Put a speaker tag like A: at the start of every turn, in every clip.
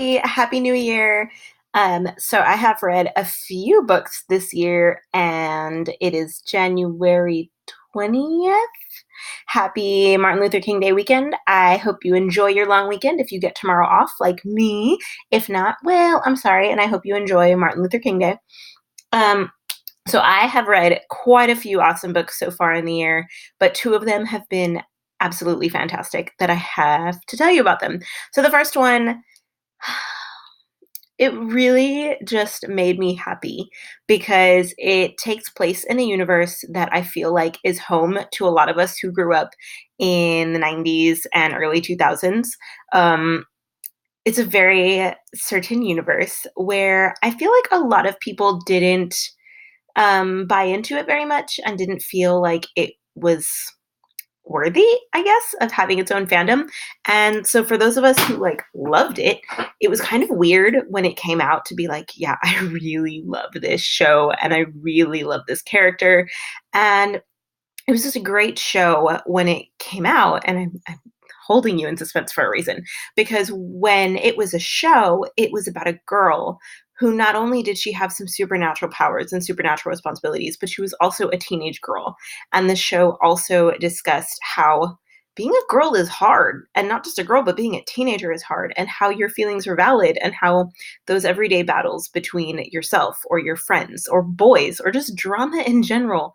A: Happy New Year. So I have read a few books this year, and it is January 20th. Happy Martin Luther King Day weekend. I hope you enjoy your long weekend if you get tomorrow off, like me. If not, well, I'm sorry, and I hope you enjoy Martin Luther King Day. Um, so I have read quite a few awesome books so far in the year, but two of them have been absolutely fantastic that I have to tell you about them. So the first one, it really just made me happy because it takes place in a universe that I feel like is home to a lot of us who grew up in the 90s and early 2000s. Um, it's a very certain universe where I feel like a lot of people didn't buy into it very much and didn't feel like it was worthy, I guess, of having its own fandom. And so for those of us who like loved it, it was kind of weird when it came out to be like, yeah, I really love this show and I really love this character. And it was just a great show when it came out. And I'm holding you in suspense for a reason because when it was a show, it was about a girl who not only did she have some supernatural powers and supernatural responsibilities, but she was also a teenage girl. And the show also discussed how being a girl is hard, and not just a girl, but being a teenager is hard, and how your feelings are valid, and how those everyday battles between yourself or your friends or boys or just drama in general,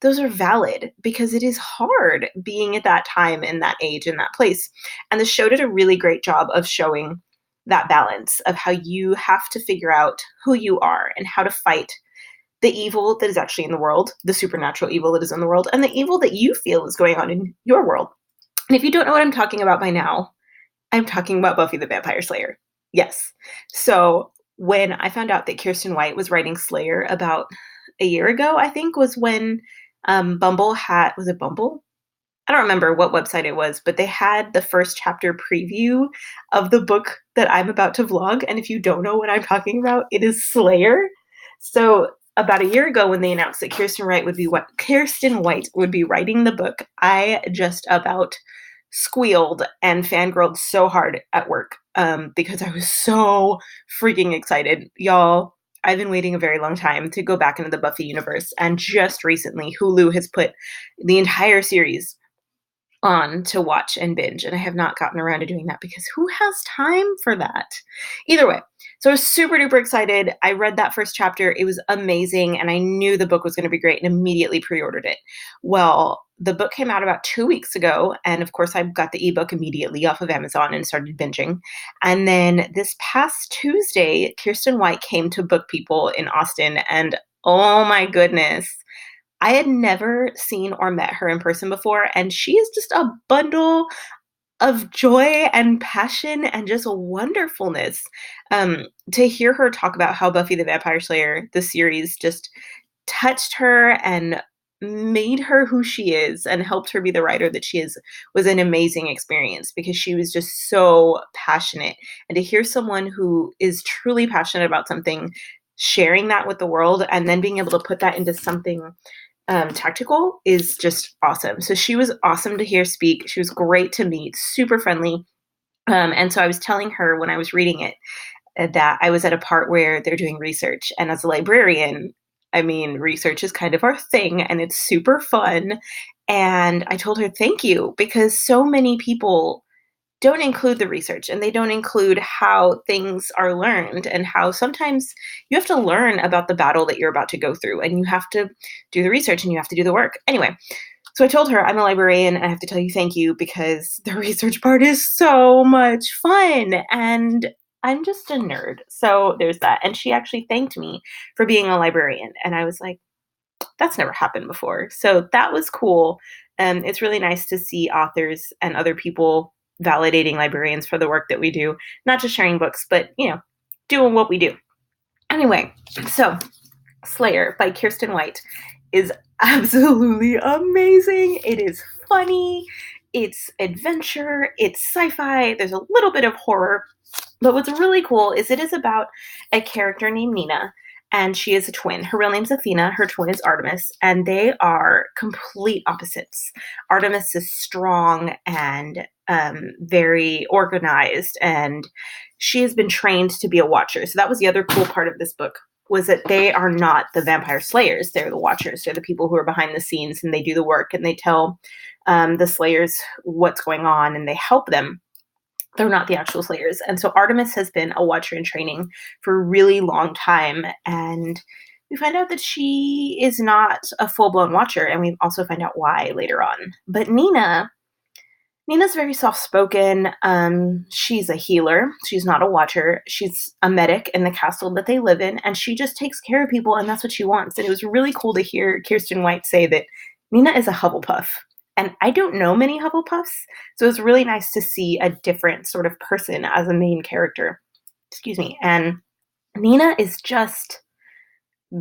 A: those are valid because it is hard being at that time and that age and that place. And the show did a really great job of showing that balance of how you have to figure out who you are and how to fight the evil that is actually in the world, the supernatural evil that is in the world, and the evil that you feel is going on in your world. And if you don't know what I'm talking about by now, I'm talking about Buffy the Vampire Slayer. Yes. So when I found out that Kiersten White was writing Slayer about a year ago, I think was when Bumble had, was it Bumble? I don't remember what website it was, but they had the first chapter preview of the book that I'm about to vlog. And if you don't know what I'm talking about, it is Slayer. So about a year ago when they announced that Kiersten White would be writing the book, I just about squealed and fangirled so hard at work because I was so freaking excited. Y'all, I've been waiting a very long time to go back into the Buffy universe, and just recently Hulu has put the entire series on to watch and binge, and I have not gotten around to doing that because who has time for that? Either way, so I was super duper excited. I read that first chapter. It was amazing, and I knew the book was going to be great and immediately pre-ordered it. Well, the book came out about 2 weeks ago, and of course I got the ebook immediately off of Amazon and started binging. And then this past Tuesday, Kiersten White came to Book People in Austin, and oh my goodness, I had never seen or met her in person before, and she is just a bundle of joy and passion and just wonderfulness. To hear her talk about how Buffy the Vampire Slayer, the series, just touched her and made her who she is and helped her be the writer that she is was an amazing experience because she was just so passionate. And to hear someone who is truly passionate about something sharing that with the world and then being able to put that into something tactical is just awesome. So she was awesome to hear speak. She was great to meet, super friendly. And so I was telling her when I was reading it that I was at a part where they're doing research. And as a librarian, I mean, research is kind of our thing and it's super fun. And I told her, thank you, because so many people don't include the research and they don't include how things are learned and how sometimes you have to learn about the battle that you're about to go through and you have to do the research and you have to do the work. Anyway, so I told her I'm a librarian and I have to tell you thank you because the research part is so much fun and I'm just a nerd. So there's that. And she actually thanked me for being a librarian. And I was like, that's never happened before. So that was cool. It's really nice to see authors and other people validating librarians for the work that we do, not just sharing books, but, doing what we do. Anyway, so Slayer by Kiersten White is absolutely amazing. It is funny. It's adventure. It's sci-fi. There's a little bit of horror. But what's really cool is it is about a character named Nina. and she is a twin. Her real name's Athena. Her twin is Artemis, and they are complete opposites. Artemis is strong and very organized, and she has been trained to be a watcher. So that was the other cool part of this book, was that they are not the vampire slayers. They're the watchers. They're the people who are behind the scenes, and they do the work, and they tell the slayers what's going on, and they help them. They're not the actual slayers. And so Artemis has been a watcher in training for a really long time. And we find out that she is not a full-blown watcher, and we also find out why later on. But Nina's very soft-spoken. She's a healer. She's not a watcher. She's a medic in the castle that they live in, and she just takes care of people, and that's what she wants. And it was really cool to hear Kiersten White say that Nina is a Hufflepuff. And I don't know many Hufflepuffs, so it was really nice to see a different sort of person as a main character. Excuse me. And Nina is just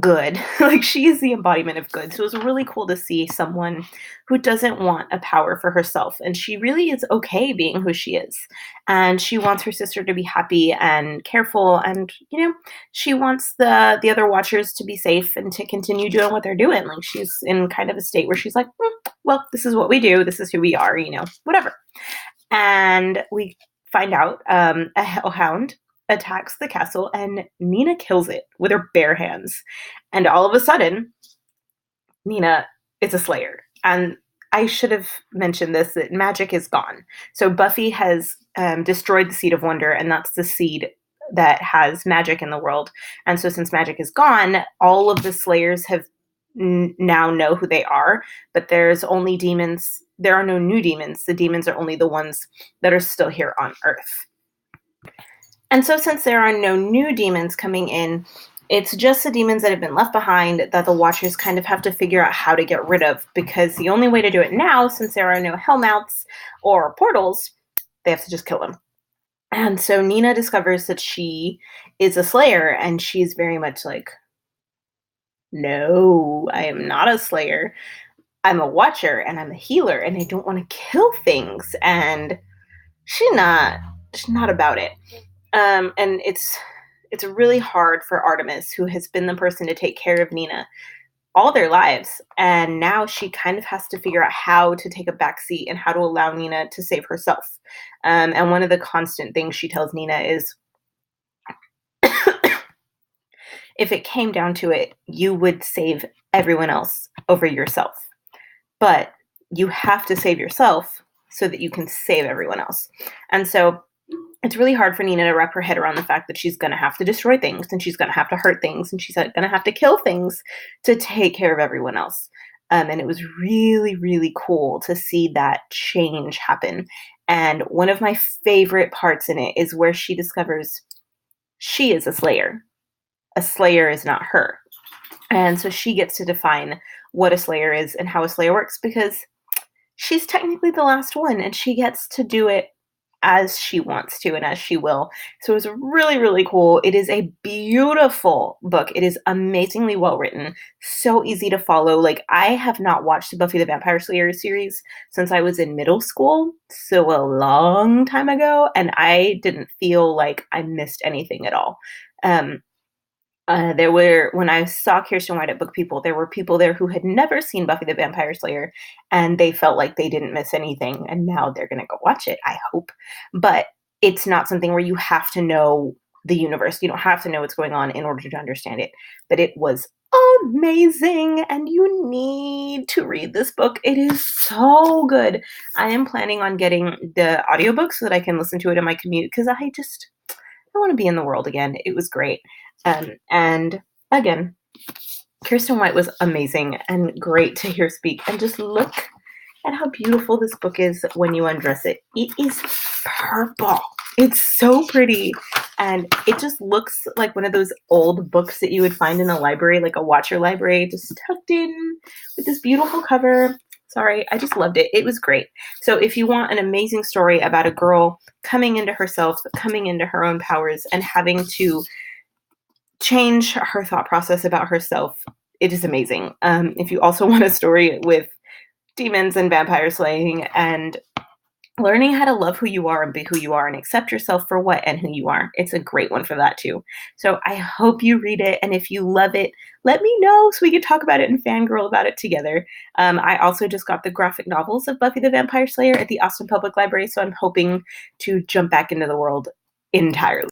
A: good. Like, she is the embodiment of good. So it was really cool to see someone who doesn't want a power for herself, and she really is okay being who she is. And she wants her sister to be happy and careful, and she wants the other watchers to be safe and to continue doing what they're doing. Like, she's in kind of a state where she's like, well, this is what we do, this is who we are, whatever. And we find out a hellhound attacks the castle, and Nina kills it with her bare hands. And all of a sudden, Nina is a slayer. And I should have mentioned this, that magic is gone. So Buffy has destroyed the Seed of Wonder, and that's the seed that has magic in the world. And so since magic is gone, all of the slayers have now know who they are, but there's only demons. There are no new demons. The demons are only the ones that are still here on Earth. And so since there are no new demons coming in, it's just the demons that have been left behind that the Watchers kind of have to figure out how to get rid of, because the only way to do it now, since there are no hellmouths or portals, they have to just kill them. And so Nina discovers that she is a slayer, and she's very much like, no, I am not a slayer. I'm a watcher, and I'm a healer, and I don't want to kill things. And she's not about it. And it's really hard for Artemis, who has been the person to take care of Nina all their lives. And now she kind of has to figure out how to take a backseat and how to allow Nina to save herself. And one of the constant things she tells Nina is, if it came down to it, you would save everyone else over yourself. But you have to save yourself so that you can save everyone else. And so it's really hard for Nina to wrap her head around the fact that she's going to have to destroy things, and she's going to have to hurt things, and she's going to have to kill things to take care of everyone else. And it was really, really cool to see that change happen. And one of my favorite parts in it is where she discovers she is a slayer. A slayer is not her. And so she gets to define what a slayer is and how a slayer works, because she's technically the last one, and she gets to do it as she wants to and as she will. So it was really, really cool. It is a beautiful book. It is amazingly well written, so easy to follow. Like, I have not watched the Buffy the Vampire Slayer series since I was in middle school, so a long time ago, and I didn't feel like I missed anything at all. When I saw Kiersten White at Book People, there were people there who had never seen Buffy the Vampire Slayer, and they felt like they didn't miss anything, and now they're going to go watch it, I hope. But it's not something where you have to know the universe. You don't have to know what's going on in order to understand it. But it was amazing, and you need to read this book. It is so good. I am planning on getting the audiobook so that I can listen to it in my commute, because I want to be in the world again. It was great. And again, Kiersten White was amazing and great to hear speak. And just look at how beautiful this book is when you undress it. It is purple. It's so pretty. And it just looks like one of those old books that you would find in a library, like a Watcher library, just tucked in with this beautiful cover. Sorry, I just loved it. It was great. So if you want an amazing story about a girl coming into herself, coming into her own powers, and having to change her thought process about herself, it is amazing. If you also want a story with demons and vampire slaying and learning how to love who you are and be who you are and accept yourself for what and who you are. It's a great one for that too. So I hope you read it. And if you love it, let me know so we can talk about it and fangirl about it together. I also just got the graphic novels of Buffy the Vampire Slayer at the Austin Public Library. So I'm hoping to jump back into the world entirely.